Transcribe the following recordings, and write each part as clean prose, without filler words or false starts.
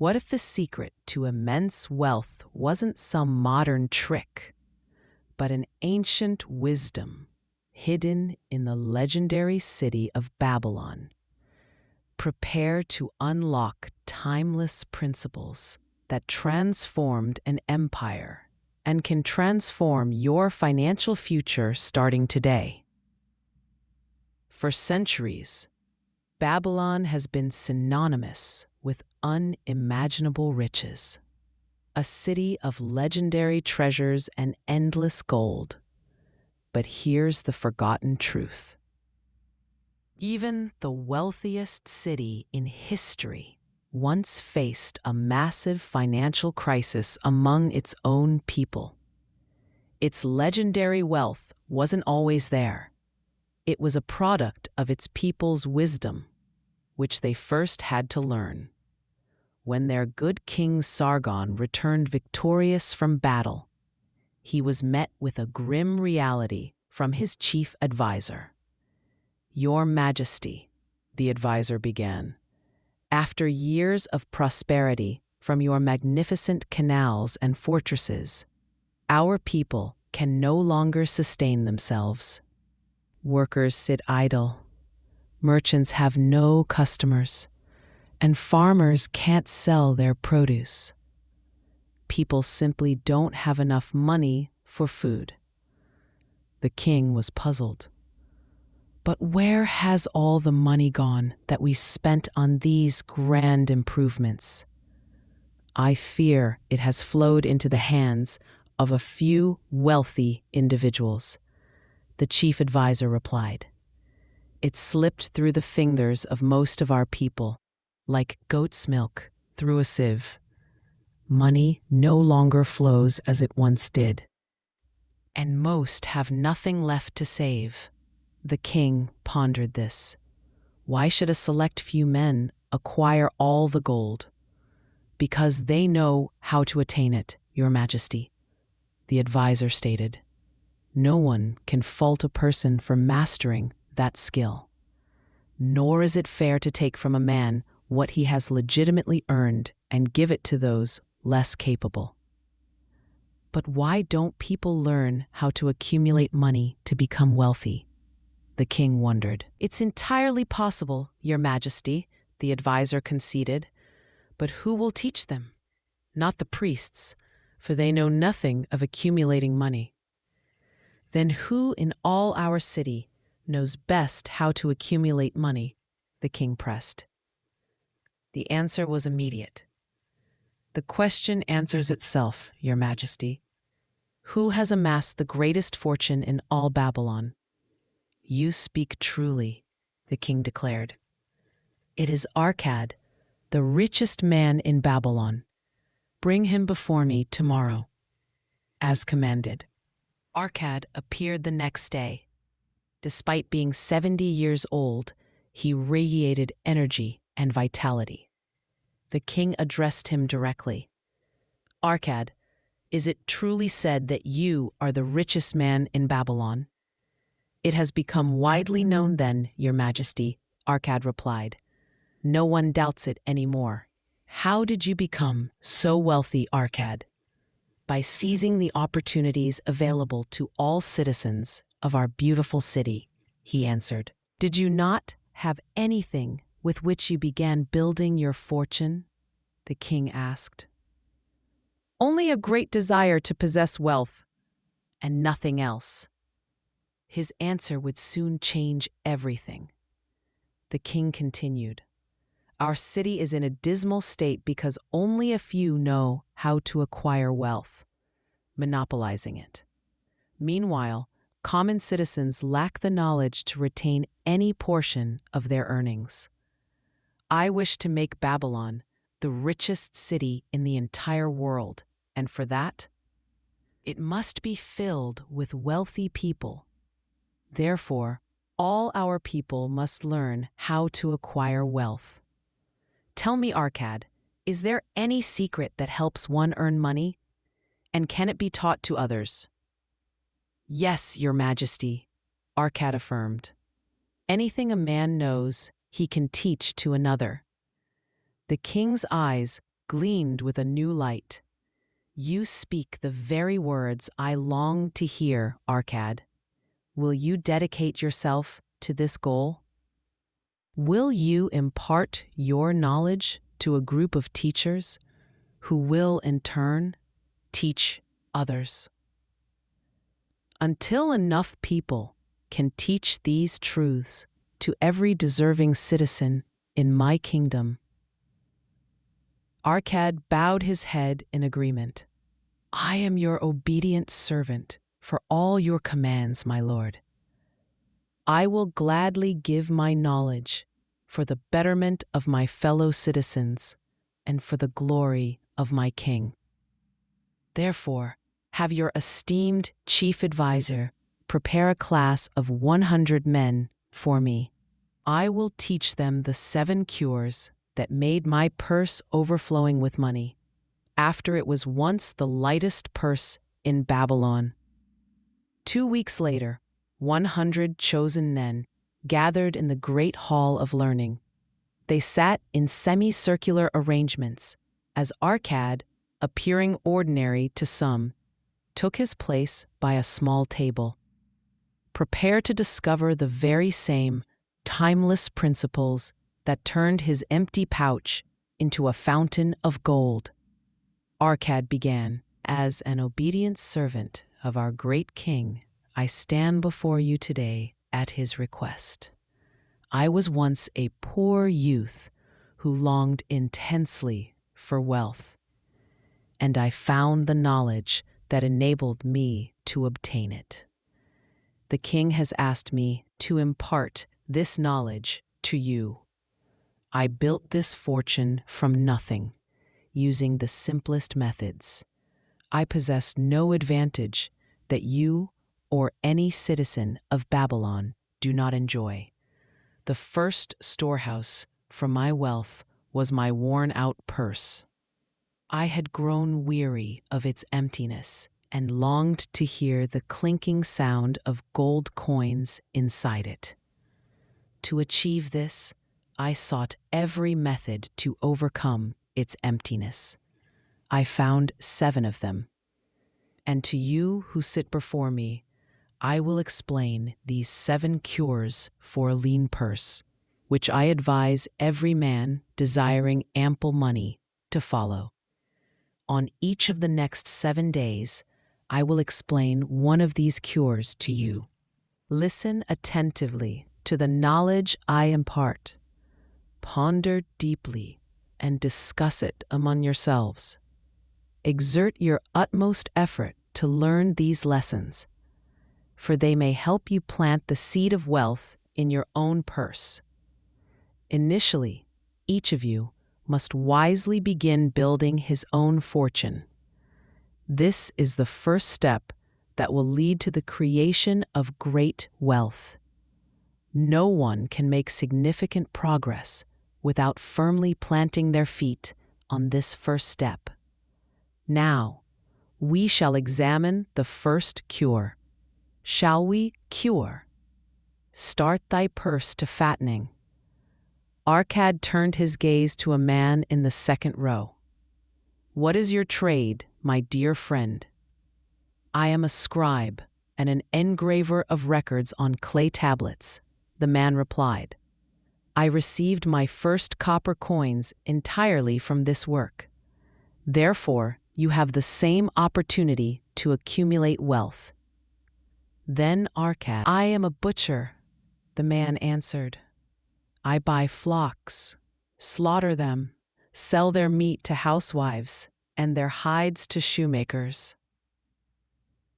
What if the secret to immense wealth wasn't some modern trick, but an ancient wisdom hidden in the legendary city of Babylon? Prepare to unlock timeless principles that transformed an empire and can transform your financial future starting today. For centuries, Babylon has been synonymous with unimaginable riches, a city of legendary treasures and endless gold. But here's the forgotten truth. Even the wealthiest city in history once faced a massive financial crisis among its own people. Its legendary wealth wasn't always there. It was a product of its people's wisdom, which they first had to learn. When their good king Sargon returned victorious from battle, he was met with a grim reality from his chief advisor. "Your Majesty," the advisor began, "after years of prosperity from your magnificent canals and fortresses, our people can no longer sustain themselves. Workers sit idle, merchants have no customers, and farmers can't sell their produce. People simply don't have enough money for food." The king was puzzled. "But where has all the money gone that we spent on these grand improvements?" "I fear it has flowed into the hands of a few wealthy individuals," the chief advisor replied. "It slipped through the fingers of most of our people, like goat's milk through a sieve. Money no longer flows as it once did, and most have nothing left to save." The king pondered this. "Why should a select few men acquire all the gold?" "Because they know how to attain it, Your Majesty," the advisor stated. "No one can fault a person for mastering that skill. Nor is it fair to take from a man what he has legitimately earned and give it to those less capable." "But why don't people learn how to accumulate money to become wealthy?" the king wondered. "It's entirely possible, Your Majesty," the advisor conceded. "But who will teach them? Not the priests, for they know nothing of accumulating money." "Then who in all our city knows best how to accumulate money?" the king pressed. The answer was immediate. "The question answers itself, Your Majesty. Who has amassed the greatest fortune in all Babylon?" "You speak truly," the king declared. "It is Arcad, the richest man in Babylon. Bring him before me tomorrow." As commanded, Arcad appeared the next day. Despite being 70 years old, he radiated energy and vitality. The king addressed him directly. "Arcad, is it truly said that you are the richest man in Babylon?" "It has become widely known then, Your Majesty," Arcad replied. "No one doubts it anymore." "How did you become so wealthy, Arcad?" "By seizing the opportunities available to all citizens of our beautiful city," he answered. "Did you not have anything with which you began building your fortune?" the king asked. "Only a great desire to possess wealth, and nothing else." His answer would soon change everything. The king continued, "Our city is in a dismal state because only a few know how to acquire wealth, monopolizing it. Meanwhile, common citizens lack the knowledge to retain any portion of their earnings. I wish to make Babylon the richest city in the entire world, and for that, it must be filled with wealthy people. Therefore, all our people must learn how to acquire wealth. Tell me, Arcad, is there any secret that helps one earn money? And can it be taught to others?" "Yes, Your Majesty," Arcad affirmed. "Anything a man knows, he can teach to another." The king's eyes gleamed with a new light. You speak the very words I long to hear, Arcad. Will you dedicate yourself to this goal? Will you impart your knowledge to a group of teachers who will, in turn, teach others? Until enough people can teach these truths to every deserving citizen in my kingdom. Arcad bowed his head in agreement. I am your obedient servant for all your commands, my lord. I will gladly give my knowledge for the betterment of my fellow citizens and for the glory of my king. Therefore, have your esteemed chief advisor prepare a class of 100 men for me. I will teach them the 7 cures that made my purse overflowing with money, after it was once the lightest purse in Babylon. 2 weeks later, 100 chosen men gathered in the great hall of learning. They sat in semicircular arrangements, as Arcad, appearing ordinary to some, took his place by a small table. Prepare to discover the very same timeless principles that turned his empty pouch into a fountain of gold. Arcad began, as an obedient servant of our great king, I stand before you today at his request. I was once a poor youth who longed intensely for wealth, and I found the knowledge that enabled me to obtain it. The king has asked me to impart this knowledge to you. I built this fortune from nothing, using the simplest methods. I possess no advantage that you or any citizen of Babylon do not enjoy. The first storehouse for my wealth was my worn-out purse. I had grown weary of its emptiness and longed to hear the clinking sound of gold coins inside it. To achieve this, I sought every method to overcome its emptiness. I found 7 of them. And to you who sit before me, I will explain these 7 cures for a lean purse, which I advise every man desiring ample money to follow. On each of the next 7 days, I will explain one of these cures to you. Listen attentively to the knowledge I impart. Ponder deeply and discuss it among yourselves. Exert your utmost effort to learn these lessons, for they may help you plant the seed of wealth in your own purse. Initially, each of you must wisely begin building his own fortune. This is the first step that will lead to the creation of great wealth. No one can make significant progress without firmly planting their feet on this first step. Now, we shall examine the first cure. Shall we cure? Start thy purse to fattening. Arcad turned his gaze to a man in the second row. What is your trade, my dear friend? I am a scribe and an engraver of records on clay tablets, the man replied. I received my first copper coins entirely from this work. Therefore, you have the same opportunity to accumulate wealth. Then Arcad, I am a butcher, the man answered. I buy flocks, slaughter them, sell their meat to housewives, and their hides to shoemakers.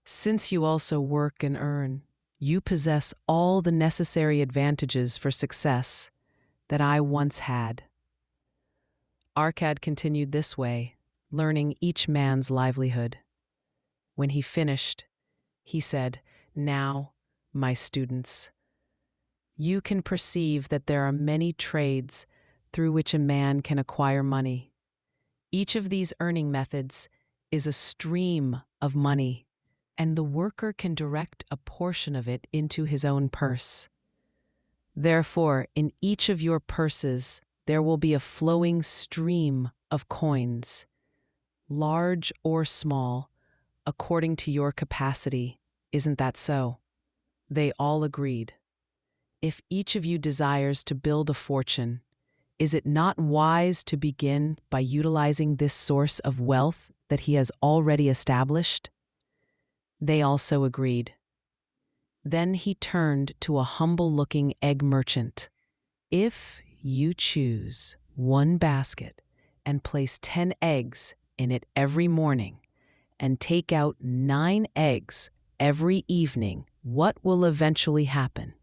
Since you also work and earn, you possess all the necessary advantages for success that I once had. Arcad continued this way, learning each man's livelihood. When he finished, he said, Now, my students, you can perceive that there are many trades through which a man can acquire money. Each of these earning methods is a stream of money, and the worker can direct a portion of it into his own purse. Therefore, in each of your purses, there will be a flowing stream of coins, large or small, according to your capacity. Isn't that so? They all agreed. If each of you desires to build a fortune, is it not wise to begin by utilizing this source of wealth that he has already established? They also agreed. Then he turned to a humble-looking egg merchant. If you choose one basket and place 10 eggs in it every morning and take out 9 eggs every evening, what will eventually happen?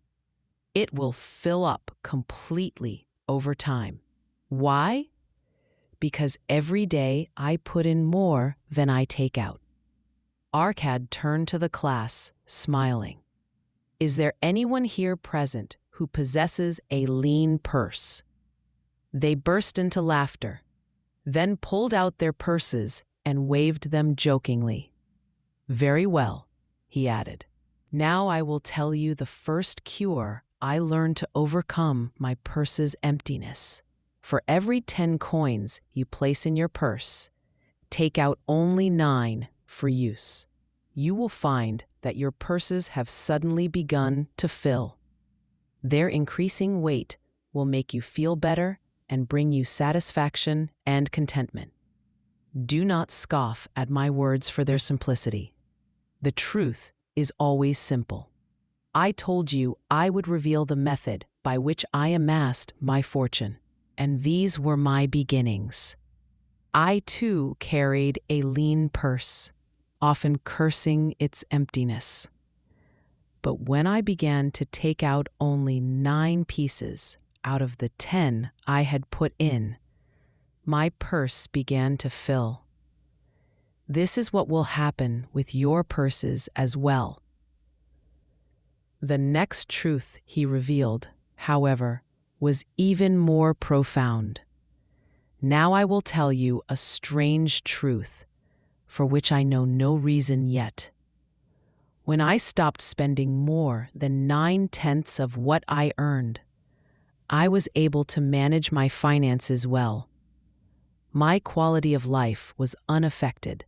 It will fill up completely over time. Why? Because every day I put in more than I take out. Arcad turned to the class, smiling. Is there anyone here present who possesses a lean purse? They burst into laughter, then pulled out their purses and waved them jokingly. Very well, he added. Now I will tell you the first cure I learned to overcome my purse's emptiness. For every 10 coins you place in your purse, take out only 9 for use. You will find that your purses have suddenly begun to fill. Their increasing weight will make you feel better and bring you satisfaction and contentment. Do not scoff at my words for their simplicity. The truth is always simple. I told you I would reveal the method by which I amassed my fortune, and these were my beginnings. I too carried a lean purse, often cursing its emptiness. But when I began to take out only 9 pieces out of the 10 I had put in, my purse began to fill. This is what will happen with your purses as well. The next truth he revealed, however, was even more profound. Now I will tell you a strange truth, for which I know no reason yet. When I stopped spending more than 9/10 of what I earned, I was able to manage my finances well. My quality of life was unaffected,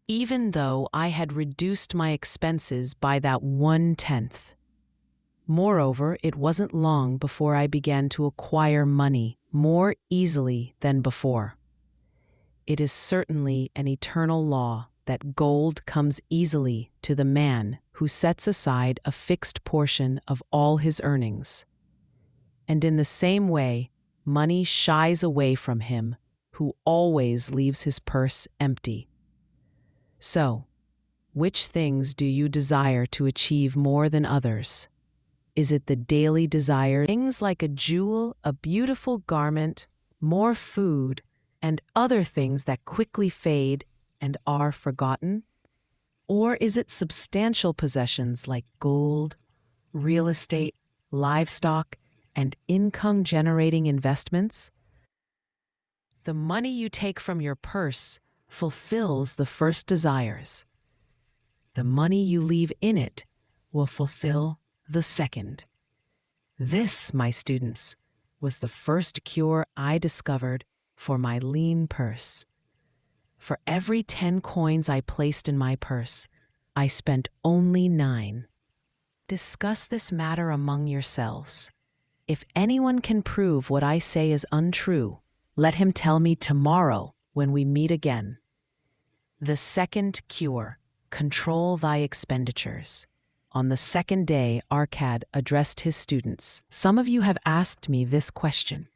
even though I had reduced my expenses by that 1/10. Moreover, it wasn't long before I began to acquire money more easily than before. It is certainly an eternal law that gold comes easily to the man who sets aside a fixed portion of all his earnings. And in the same way, money shies away from him who always leaves his purse empty. So, which things do you desire to achieve more than others? Is it the daily desire, things like a jewel, a beautiful garment, more food, and other things that quickly fade and are forgotten? Or is it substantial possessions like gold, real estate, livestock, and income-generating investments? The money you take from your purse fulfills the first desires. The money you leave in it will fulfill the second. This, my students, was the first cure I discovered for my lean purse. For every 10 coins I placed in my purse, I spent only 9. Discuss this matter among yourselves. If anyone can prove what I say is untrue, let him tell me tomorrow when we meet again. The second cure: control thy expenditures. On the second day, Arcad addressed his students. Some of you have asked me this question: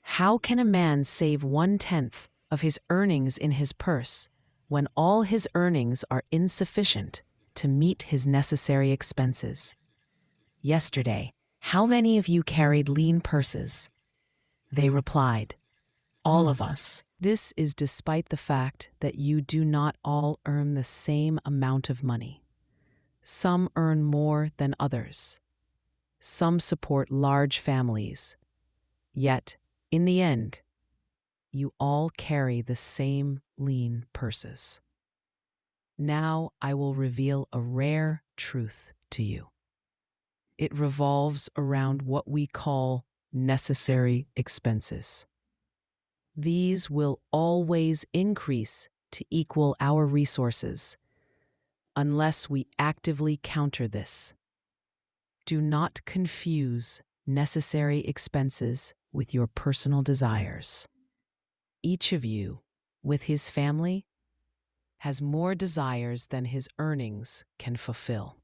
how can a man save 1/10 of his earnings in his purse when all his earnings are insufficient to meet his necessary expenses? Yesterday, how many of you carried lean purses? They replied, all of us. This is despite the fact that you do not all earn the same amount of money. Some earn more than others. Some support large families. Yet, in the end, you all carry the same lean purses. Now I will reveal a rare truth to you. It revolves around what we call necessary expenses. These will always increase to equal our resources unless we actively counter this. Do not confuse necessary expenses with your personal desires. Each of you, with his family, has more desires than his earnings can fulfill.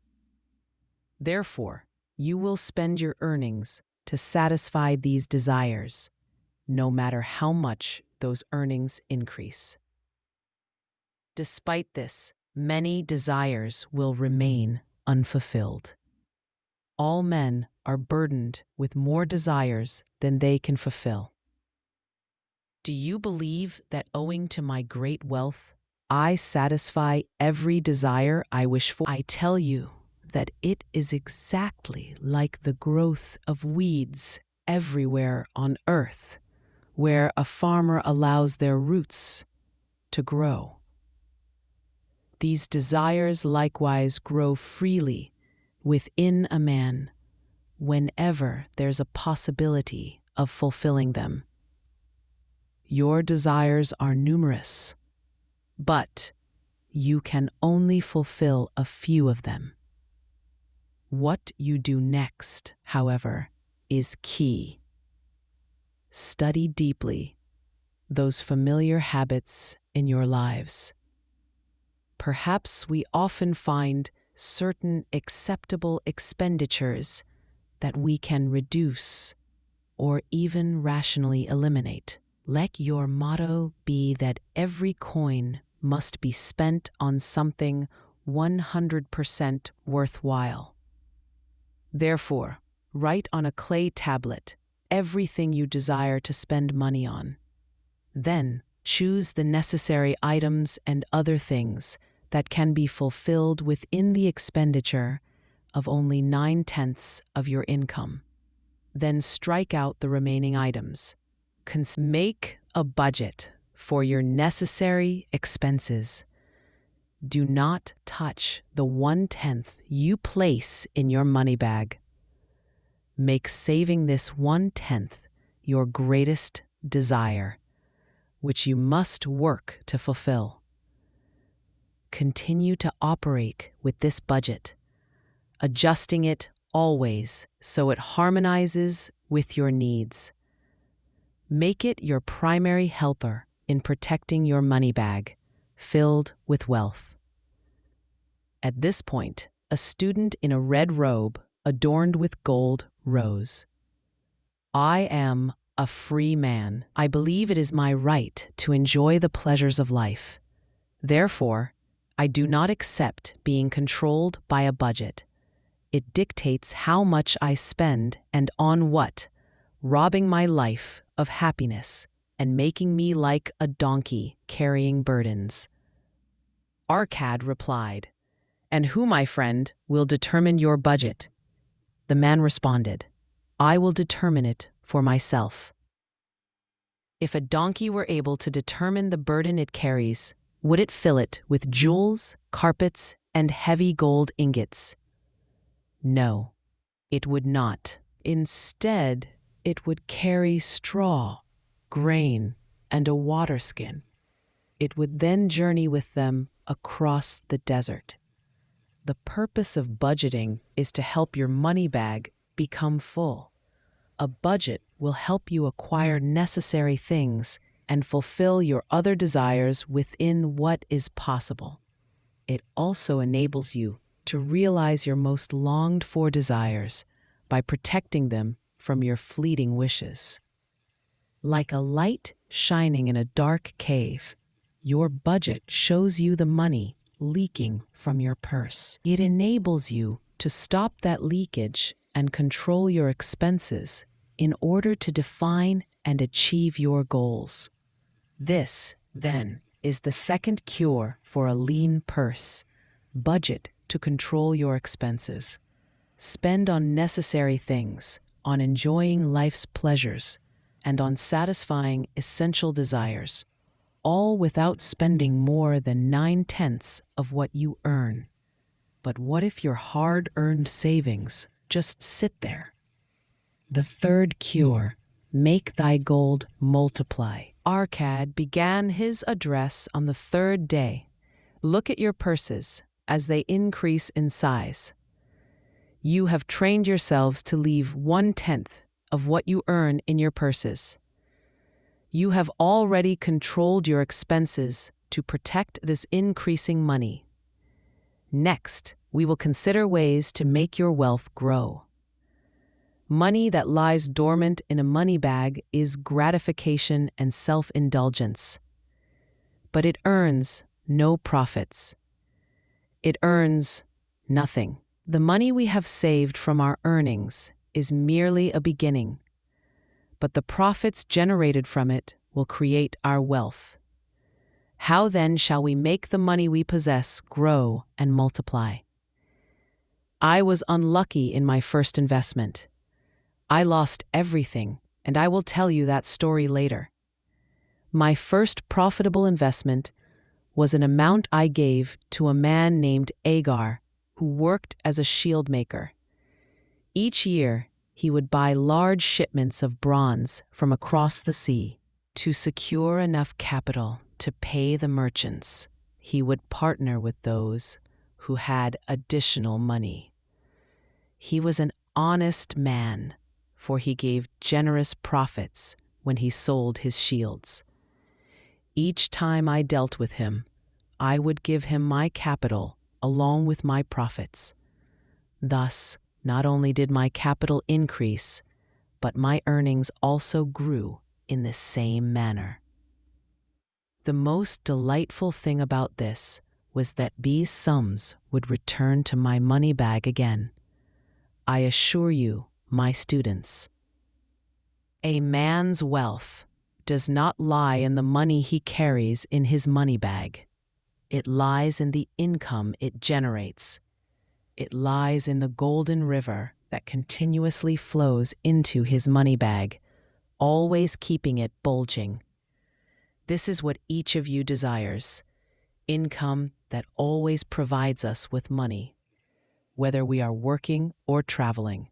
Therefore, you will spend your earnings to satisfy these desires, no matter how much those earnings increase. Despite this, many desires will remain unfulfilled. All men are burdened with more desires than they can fulfill. Do you believe that owing to my great wealth, I satisfy every desire I wish for? I tell you that it is exactly like the growth of weeds everywhere on earth, where a farmer allows their roots to grow. These desires likewise grow freely within a man whenever there's a possibility of fulfilling them. Your desires are numerous, but you can only fulfill a few of them. What you do next, however, is key. Study deeply those familiar habits in your lives. Perhaps we often find certain acceptable expenditures that we can reduce or even rationally eliminate. Let your motto be that every coin must be spent on something 100% worthwhile. Therefore, write on a clay tablet everything you desire to spend money on. Then, choose the necessary items and other things that can be fulfilled within the expenditure of only 9/10 of your income. Then strike out the remaining items. Make a budget for your necessary expenses. Do not touch the 1/10 you place in your money bag. Make saving this 1/10 your greatest desire, which you must work to fulfill. Continue to operate with this budget, adjusting it always so it harmonizes with your needs. Make it your primary helper in protecting your money bag, filled with wealth. At this point, a student in a red robe adorned with gold rose. I am a free man. I believe it is my right to enjoy the pleasures of life. Therefore, I do not accept being controlled by a budget. It dictates how much I spend and on what, robbing my life of happiness and making me like a donkey carrying burdens. Arcad replied, "And who, my friend, will determine your budget?" The man responded, "I will determine it for myself." If a donkey were able to determine the burden it carries, would it fill it with jewels, carpets, and heavy gold ingots? No, it would not. Instead, it would carry straw, grain, and a water skin. It would then journey with them across the desert. The purpose of budgeting is to help your money bag become full. A budget will help you acquire necessary things and fulfill your other desires within what is possible. It also enables you to realize your most longed-for desires by protecting them from your fleeting wishes. Like a light shining in a dark cave, your budget shows you the money leaking from your purse. It enables you to stop that leakage and control your expenses in order to define and achieve your goals. This, then, is the second cure for a lean purse. Budget to control your expenses. Spend on necessary things, on enjoying life's pleasures, and on satisfying essential desires, all without spending more than 9/10 of what you earn. But what if your hard-earned savings just sit there? The third cure, make thy gold multiply. Arcad began his address on the third day. Look at your purses as they increase in size. You have trained yourselves to leave 1/10 of what you earn in your purses. You have already controlled your expenses to protect this increasing money. Next, we will consider ways to make your wealth grow. Money that lies dormant in a money bag is gratification and self-indulgence. But it earns no profits. It earns nothing. The money we have saved from our earnings is merely a beginning, but the profits generated from it will create our wealth. How then shall we make the money we possess grow and multiply? I was unlucky in my first investment. I lost everything, and I will tell you that story later. My first profitable investment was an amount I gave to a man named Agar, who worked as a shield maker. Each year, he would buy large shipments of bronze from across the sea. To secure enough capital to pay the merchants, he would partner with those who had additional money. He was an honest man, for he gave generous profits when he sold his shields. Each time I dealt with him, I would give him my capital along with my profits. Thus, not only did my capital increase, but my earnings also grew in the same manner. The most delightful thing about this was that these sums would return to my money bag again. I assure you, my students, a man's wealth does not lie in the money he carries in his money bag. It lies in the income it generates. It lies in the golden river that continuously flows into his money bag, always keeping it bulging. This is what each of you desires: income that always provides us with money, whether we are working or traveling.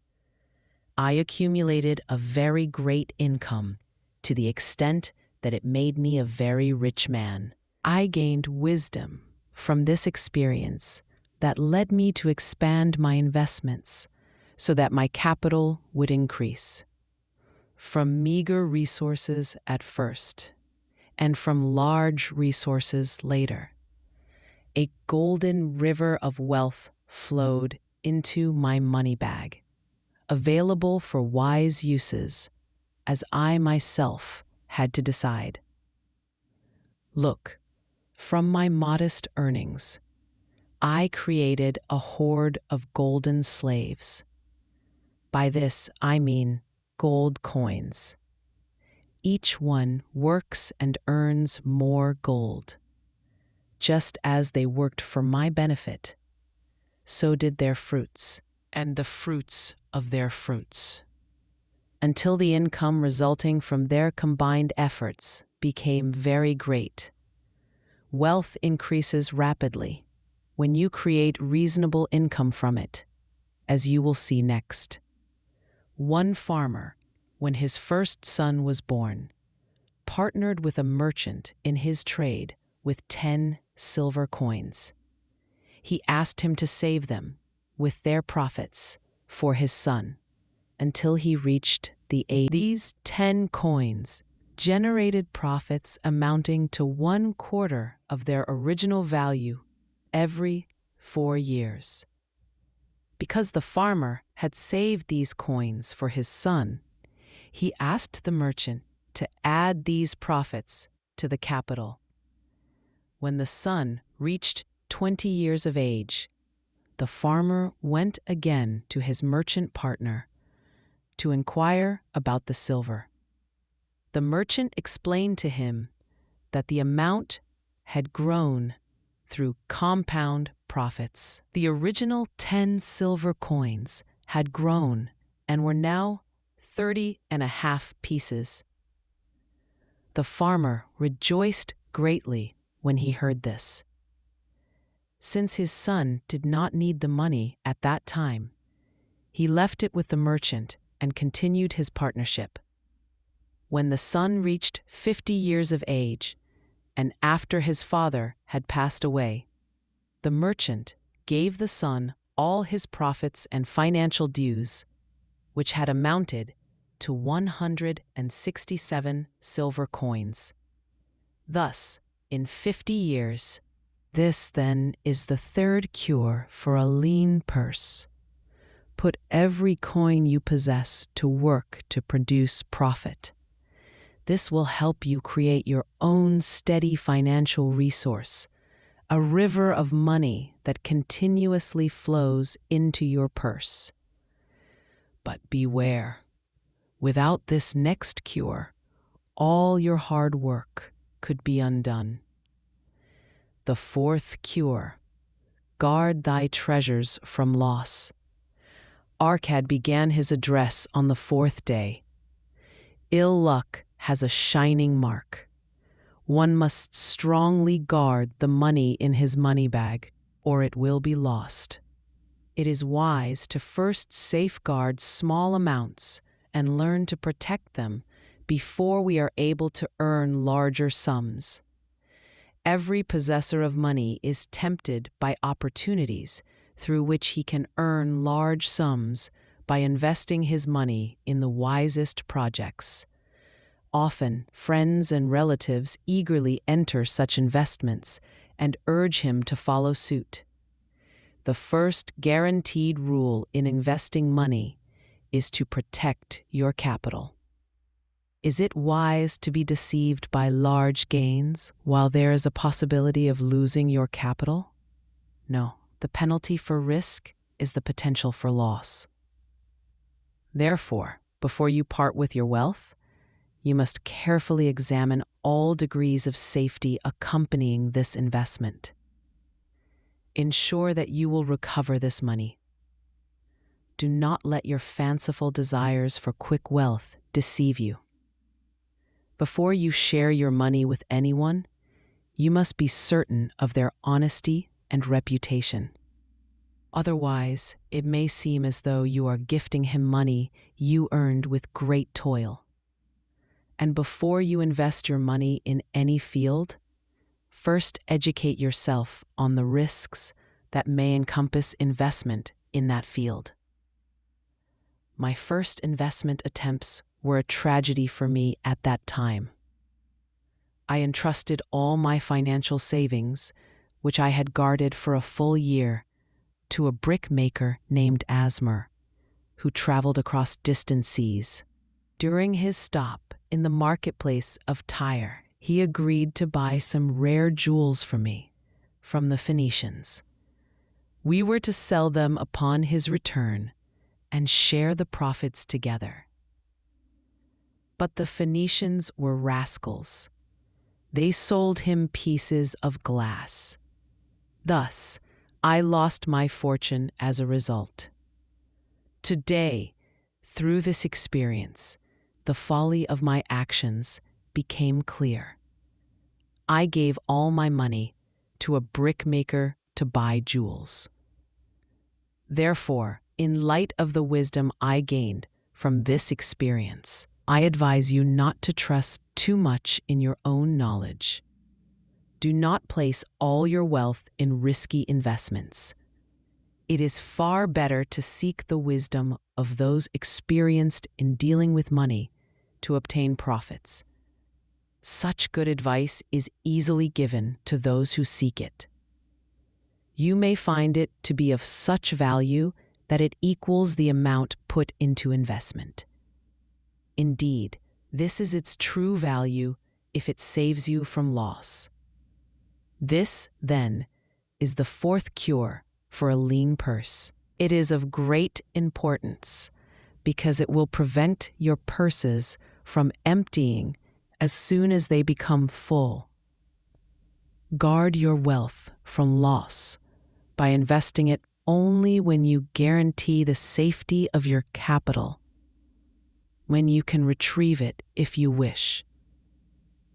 I accumulated a very great income to the extent that it made me a very rich man. I gained wisdom from this experience that led me to expand my investments so that my capital would increase. From meager resources at first, and from large resources later, a golden river of wealth flowed into my money bag, available for wise uses, as I myself had to decide. Look, from my modest earnings, I created a horde of golden slaves. By this, I mean gold coins. Each one works and earns more gold. Just as they worked for my benefit, so did their fruits, and the fruits of their fruits, until the income resulting from their combined efforts became very great. Wealth increases rapidly when you create reasonable income from it, as you will see next. One farmer, when his first son was born, partnered with a merchant in his trade with 10 silver coins. He asked him to save them, with their profits, for his son, until he reached the age. These 10 coins generated profits amounting to 1/4 of their original value every 4 years. Because the farmer had saved these coins for his son, he asked the merchant to add these profits to the capital. When the son reached 20 years of age, the farmer went again to his merchant partner to inquire about the silver. The merchant explained to him that the amount had grown through compound profits. The original 10 silver coins had grown and were now 30.5 pieces. The farmer rejoiced greatly when he heard this. Since his son did not need the money at that time, he left it with the merchant and continued his partnership. When the son reached 50 years of age, and after his father had passed away, the merchant gave the son all his profits and financial dues, which had amounted to 167 silver coins. Thus, in 50 years, this then is the third cure for a lean purse. Put every coin you possess to work to produce profit. This will help you create your own steady financial resource, a river of money that continuously flows into your purse. But beware, without this next cure, all your hard work could be undone. The fourth cure: guard thy treasures from loss. Arcad began his address on the fourth day. Ill luck has a shining mark. One must strongly guard the money in his money bag, or it will be lost. It is wise to first safeguard small amounts and learn to protect them before we are able to earn larger sums. Every possessor of money is tempted by opportunities through which he can earn large sums by investing his money in the wisest projects. Often, friends and relatives eagerly enter such investments and urge him to follow suit. The first guaranteed rule in investing money is to protect your capital. Is it wise to be deceived by large gains while there is a possibility of losing your capital? No, the penalty for risk is the potential for loss. Therefore, before you part with your wealth, you must carefully examine all degrees of safety accompanying this investment. Ensure that you will recover this money. Do not let your fanciful desires for quick wealth deceive you. Before you share your money with anyone, you must be certain of their honesty and reputation. Otherwise, it may seem as though you are gifting him money you earned with great toil. And before you invest your money in any field, first educate yourself on the risks that may encompass investment in that field. My first investment attempts were a tragedy for me at that time. I entrusted all my financial savings, which I had guarded for a full year, to a brickmaker named Asmer, who traveled across distant seas. During his stop in the marketplace of Tyre, he agreed to buy some rare jewels for me from the Phoenicians. We were to sell them upon his return and share the profits together. But the Phoenicians were rascals. They sold him pieces of glass. Thus, I lost my fortune as a result. Today, through this experience, the folly of my actions became clear. I gave all my money to a brickmaker to buy jewels. Therefore, in light of the wisdom I gained from this experience, I advise you not to trust too much in your own knowledge. Do not place all your wealth in risky investments. It is far better to seek the wisdom of those experienced in dealing with money to obtain profits. Such good advice is easily given to those who seek it. You may find it to be of such value that it equals the amount put into investment. Indeed, this is its true value if it saves you from loss. This, then, is the fourth cure for a lean purse. It is of great importance because it will prevent your purses from emptying as soon as they become full. Guard your wealth from loss by investing it only when you guarantee the safety of your capital, when you can retrieve it if you wish,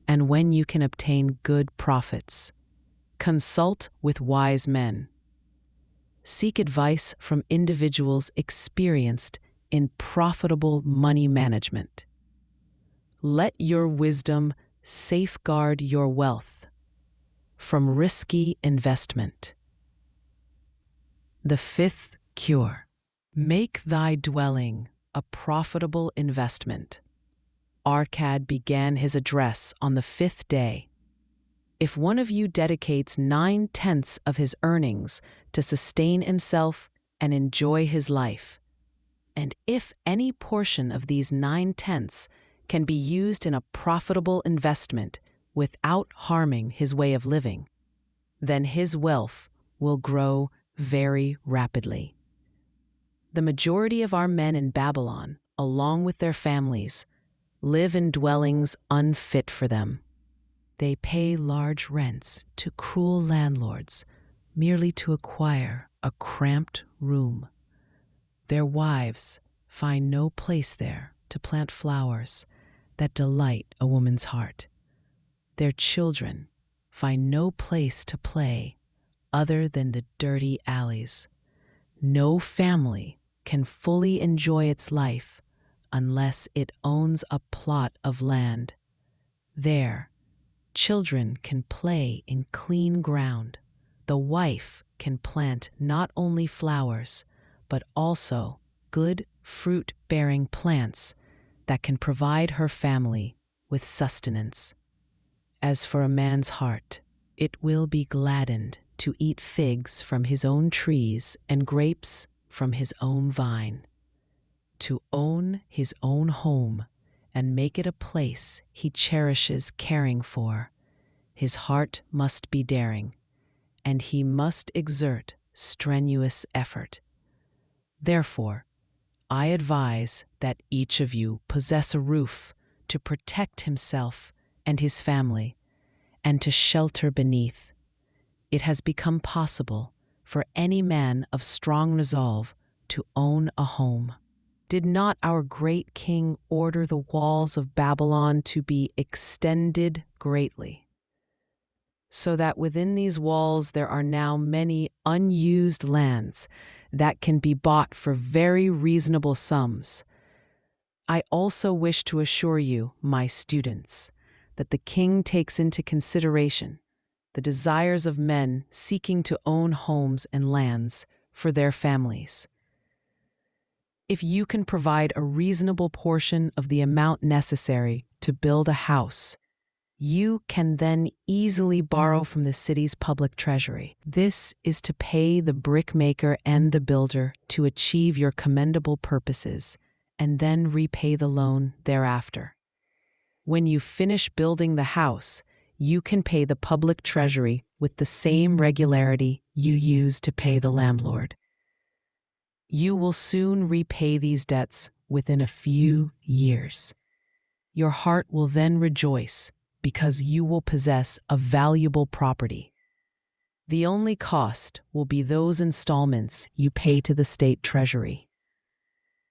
and when you can obtain good profits. Consult with wise men. Seek advice from individuals experienced in profitable money management. Let your wisdom safeguard your wealth from risky investment. The fifth cure: make thy dwelling a profitable investment. Arcad began his address on the fifth day. If one of you dedicates 9/10 of his earnings to sustain himself and enjoy his life, and if any portion of these 9/10 can be used in a profitable investment without harming his way of living, then his wealth will grow very rapidly. The majority of our men in Babylon, along with their families, live in dwellings unfit for them. They pay large rents to cruel landlords merely to acquire a cramped room. Their wives find no place there to plant flowers that delight a woman's heart. Their children find no place to play other than the dirty alleys. No family can fully enjoy its life unless it owns a plot of land. There, children can play in clean ground. The wife can plant not only flowers, but also good fruit-bearing plants that can provide her family with sustenance. As for a man's heart, it will be gladdened to eat figs from his own trees and grapes from his own vine. To own his own home and make it a place he cherishes caring for, his heart must be daring, and he must exert strenuous effort. Therefore, I advise that each of you possess a roof to protect himself and his family, and to shelter beneath. It has become possible for any man of strong resolve to own a home. Did not our great king order the walls of Babylon to be extended greatly, so that within these walls there are now many unused lands that can be bought for very reasonable sums? I also wish to assure you, my students, that the king takes into consideration the desires of men seeking to own homes and lands for their families. If you can provide a reasonable portion of the amount necessary to build a house, you can then easily borrow from the city's public treasury. This is to pay the brickmaker and the builder to achieve your commendable purposes, and then repay the loan thereafter. When you finish building the house, you can pay the public treasury with the same regularity you use to pay the landlord. You will soon repay these debts within a few years. Your heart will then rejoice because you will possess a valuable property. The only cost will be those installments you pay to the state treasury.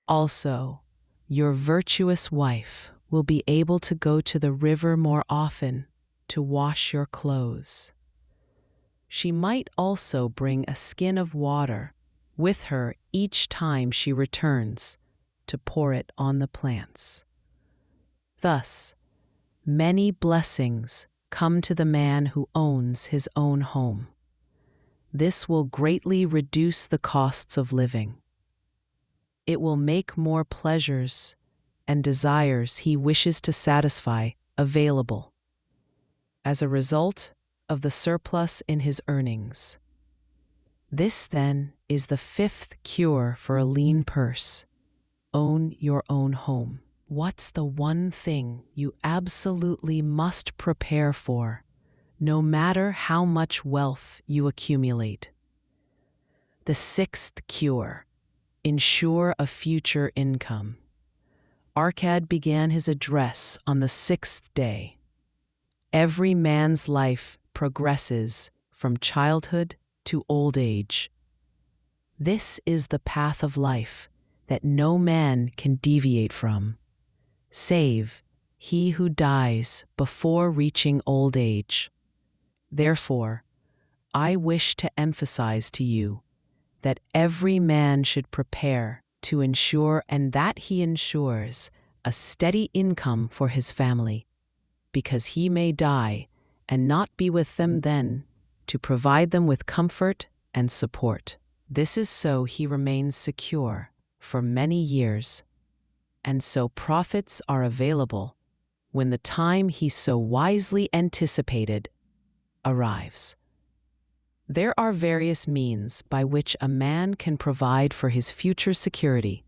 Also, your virtuous wife will be able to go to the river more often to wash your clothes. She might also bring a skin of water with her each time she returns to pour it on the plants. Thus, many blessings come to the man who owns his own home. This will greatly reduce the costs of living. It will make more pleasures and desires he wishes to satisfy available as a result of the surplus in his earnings. This, then, is the fifth cure for a lean purse. Own your own home. What's the one thing you absolutely must prepare for, no matter how much wealth you accumulate? The sixth cure: ensure a future income. Arcad began his address on the sixth day. Every man's life progresses from childhood to old age. This is the path of life that no man can deviate from, save he who dies before reaching old age. Therefore, I wish to emphasize to you that every man should prepare to ensure, and that he ensures, a steady income for his family, because he may die and not be with them then, to provide them with comfort and support. This is so he remains secure for many years, and so profits are available when the time he so wisely anticipated arrives. There are various means by which a man can provide for his future security.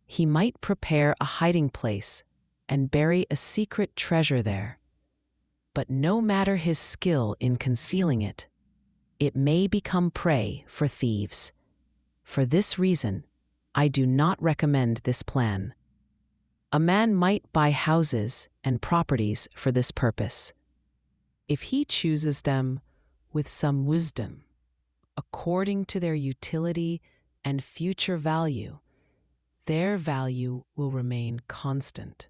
He might prepare a hiding place and bury a secret treasure there. But no matter his skill in concealing it, it may become prey for thieves. For this reason, I do not recommend this plan. A man might buy houses and properties for this purpose, if he chooses them with some wisdom, according to their utility and future value. Their value will remain constant.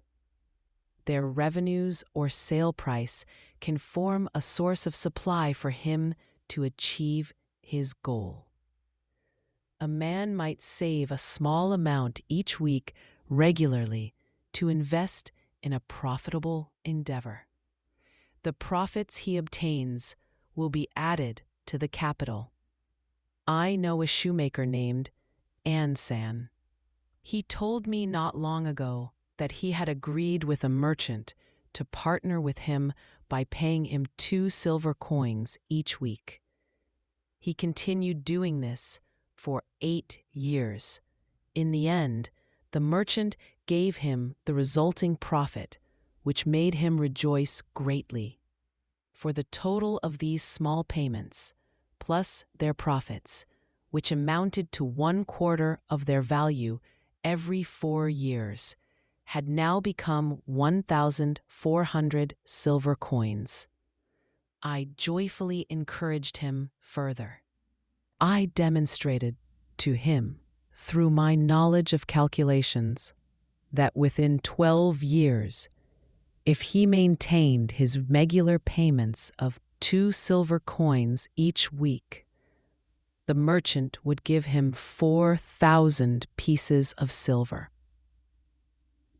Their revenues or sale price can form a source of supply for him to achieve his goal. A man might save a small amount each week regularly to invest in a profitable endeavor. The profits he obtains will be added to the capital. I know a shoemaker named Ansan. He told me not long ago that he had agreed with a merchant to partner with him by paying him 2 silver coins each week. He continued doing this for 8 years. In the end, the merchant gave him the resulting profit, which made him rejoice greatly. For the total of these small payments, plus their profits, which amounted to 1/4 of their value every 4 years, had now become 1,400 silver coins. I joyfully encouraged him further. I demonstrated to him, through my knowledge of calculations, that within 12 years, if he maintained his regular payments of 2 silver coins each week, the merchant would give him 4,000 pieces of silver.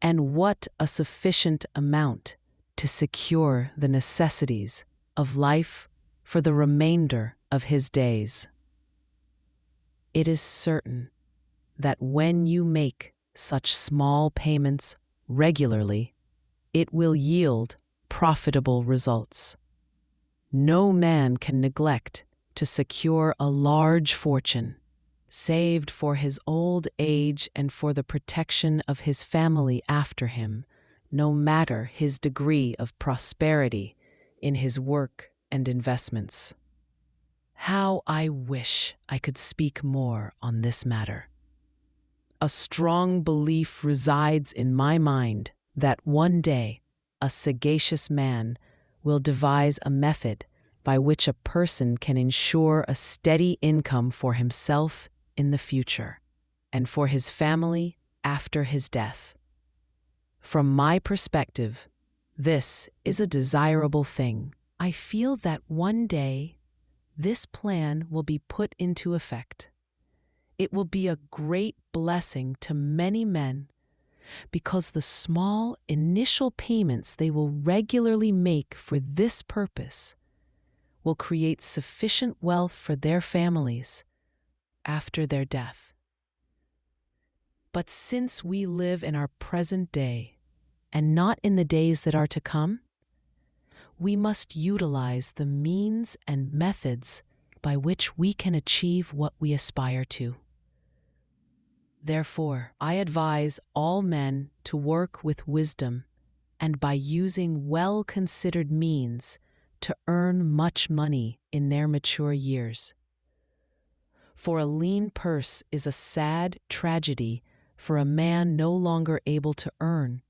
And what a sufficient amount to secure the necessities of life for the remainder of his days. It is certain that when you make such small payments regularly, it will yield profitable results. No man can neglect to secure a large fortune, saved for his old age and for the protection of his family after him, no matter his degree of prosperity in his work and investments. How I wish I could speak more on this matter. A strong belief resides in my mind that one day a sagacious man will devise a method by which a person can ensure a steady income for himself in the future and for his family after his death. From my perspective, this is a desirable thing. I feel that one day this plan will be put into effect. It will be a great blessing to many men because the small initial payments they will regularly make for this purpose will create sufficient wealth for their families after their death. But since we live in our present day and not in the days that are to come, we must utilize the means and methods by which we can achieve what we aspire to. Therefore, I advise all men to work with wisdom and by using well-considered means to earn much money in their mature years. For a lean purse is a sad tragedy for a man no longer able to earn,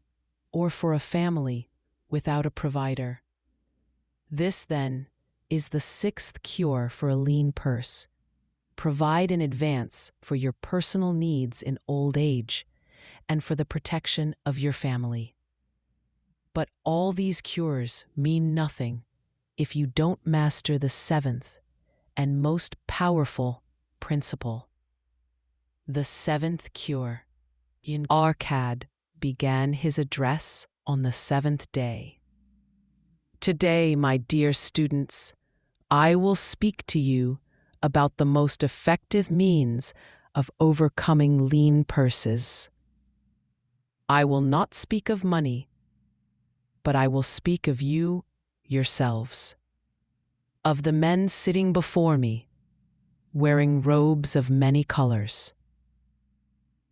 or for a family without a provider. This, then, is the 6th cure for a lean purse. Provide in advance for your personal needs in old age and for the protection of your family. But all these cures mean nothing if you don't master the 7th and most powerful principle. The 7th cure, in Arcad, began his address on the seventh day. Today, my dear students, I will speak to you about the most effective means of overcoming lean purses. I will not speak of money, but I will speak of you yourselves, of the men sitting before me, wearing robes of many colors.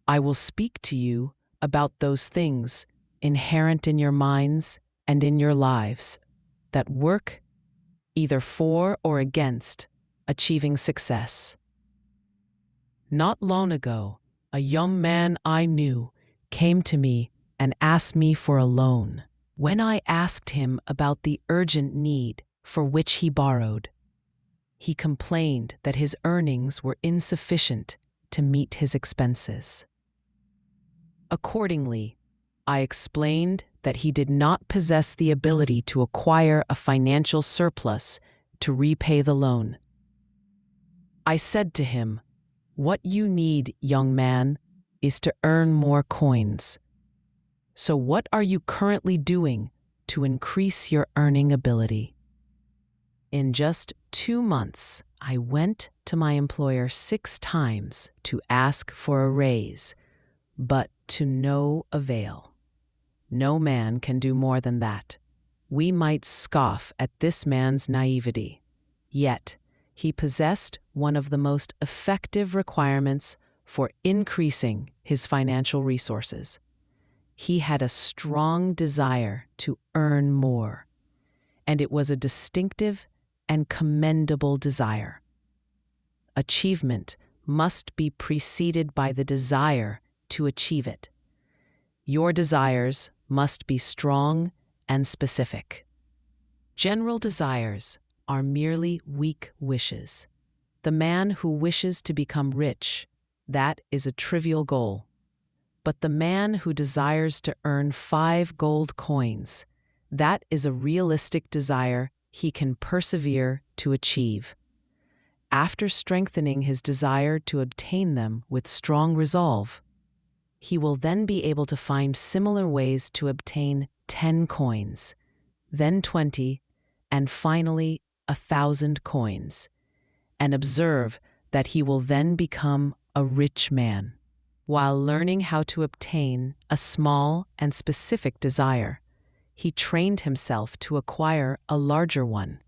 I will speak to you about those things inherent in your minds and in your lives that work either for or against achieving success. Not long ago, a young man I knew came to me and asked me for a loan. When I asked him about the urgent need for which he borrowed, he complained that his earnings were insufficient to meet his expenses. Accordingly, I explained that he did not possess the ability to acquire a financial surplus to repay the loan. I said to him, "What you need, young man, is to earn more coins. So what are you currently doing to increase your earning ability?" In just 2 months, I went to my employer 6 times to ask for a raise, but to no avail. No man can do more than that. We might scoff at this man's naivety, yet he possessed one of the most effective requirements for increasing his financial resources. He had a strong desire to earn more, and it was a distinctive and commendable desire. Achievement must be preceded by the desire to achieve it. Your desires must be strong and specific. General desires are merely weak wishes. The man who wishes to become rich, that is a trivial goal. But the man who desires to earn 5 gold coins, that is a realistic desire he can persevere to achieve. After strengthening his desire to obtain them with strong resolve, he will then be able to find similar ways to obtain 10 coins, then 20, and finally 1,000 coins, and observe that he will then become a rich man. While learning how to obtain a small and specific desire, he trained himself to acquire a larger one.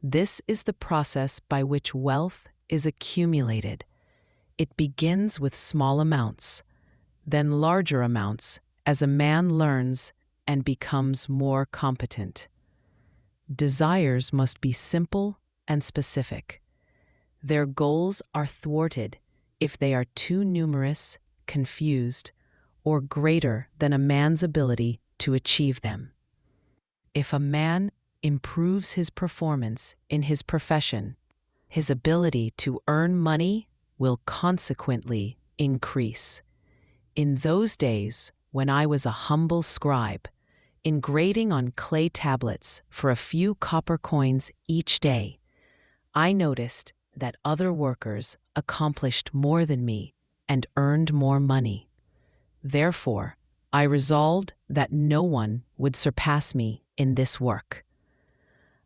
This is the process by which wealth is accumulated. It begins with small amounts, then larger amounts as a man learns and becomes more competent. Desires must be simple and specific. Their goals are thwarted if they are too numerous, confused, or greater than a man's ability to achieve them. If a man improves his performance in his profession, his ability to earn money will consequently increase. In those days, when I was a humble scribe, engraving on clay tablets for a few copper coins each day, I noticed that other workers accomplished more than me and earned more money. Therefore, I resolved that no one would surpass me in this work.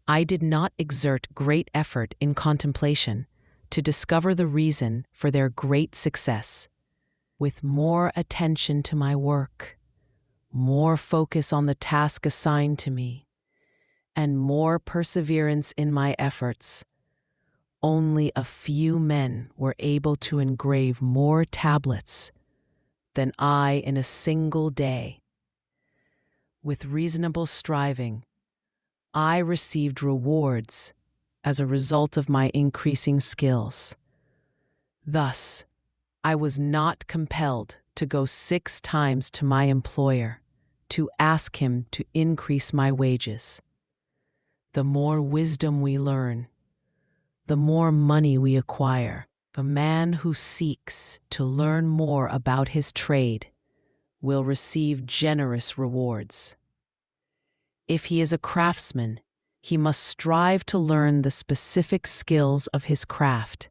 I did not exert great effort in contemplation to discover the reason for their great success. With more attention to my work, more focus on the task assigned to me, and more perseverance in my efforts, only a few men were able to engrave more tablets than I in a single day. With reasonable striving, I received rewards as a result of my increasing skills. Thus, I was not compelled to go 6 times to my employer to ask him to increase my wages. The more wisdom we learn, the more money we acquire. The man who seeks to learn more about his trade will receive generous rewards. If he is a craftsman, he must strive to learn the specific skills of his craft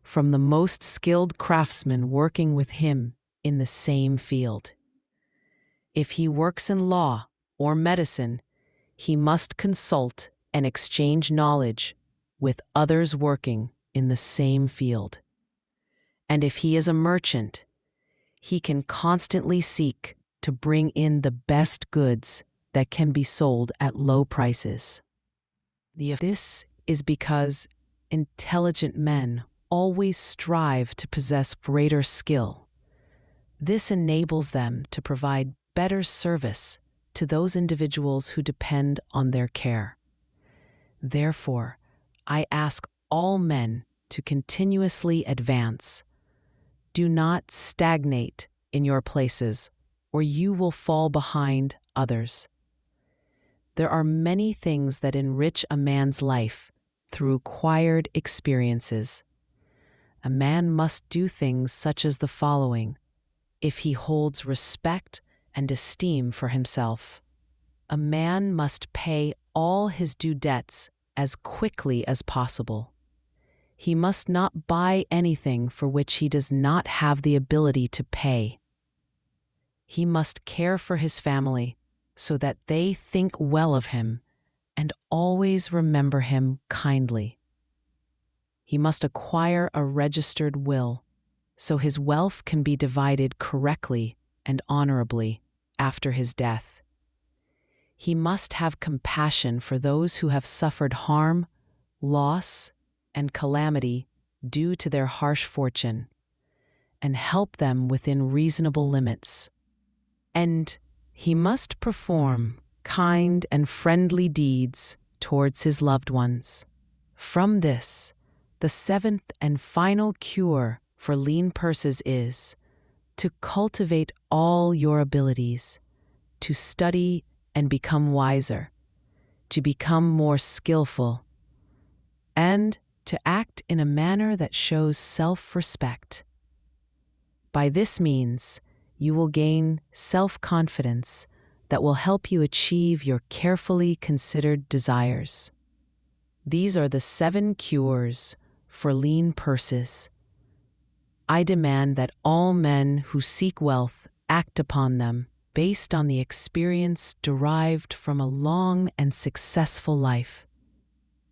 from the most skilled craftsmen working with him in the same field. If he works in law or medicine, he must consult and exchange knowledge with others working in the same field. And if he is a merchant, he can constantly seek to bring in the best goods that can be sold at low prices. This is because intelligent men always strive to possess greater skill. This enables them to provide better service to those individuals who depend on their care. Therefore, I ask all men to continuously advance. Do not stagnate in your places, or you will fall behind others. There are many things that enrich a man's life through acquired experiences. A man must do things such as the following if he holds respect and esteem for himself. A man must pay all his due debts as quickly as possible. He must not buy anything for which he does not have the ability to pay. He must care for his family so that they think well of him and always remember him kindly. He must acquire a registered will so his wealth can be divided correctly and honorably after his death. He must have compassion for those who have suffered harm, loss, and calamity due to their harsh fortune, and help them within reasonable limits. And he must perform kind and friendly deeds towards his loved ones. From this, the seventh and final cure for lean purses is to cultivate all your abilities, to study and become wiser, to become more skillful, and to act in a manner that shows self-respect. By this means, you will gain self-confidence that will help you achieve your carefully considered desires. These are the 7 cures for lean purses. I demand that all men who seek wealth act upon them based on the experience derived from a long and successful life.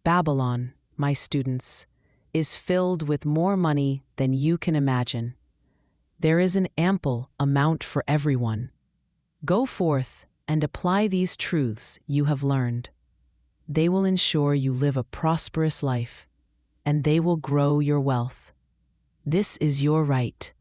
Babylon, my students, is filled with more money than you can imagine. There is an ample amount for everyone. Go forth and apply these truths you have learned. They will ensure you live a prosperous life, and they will grow your wealth. This is your right.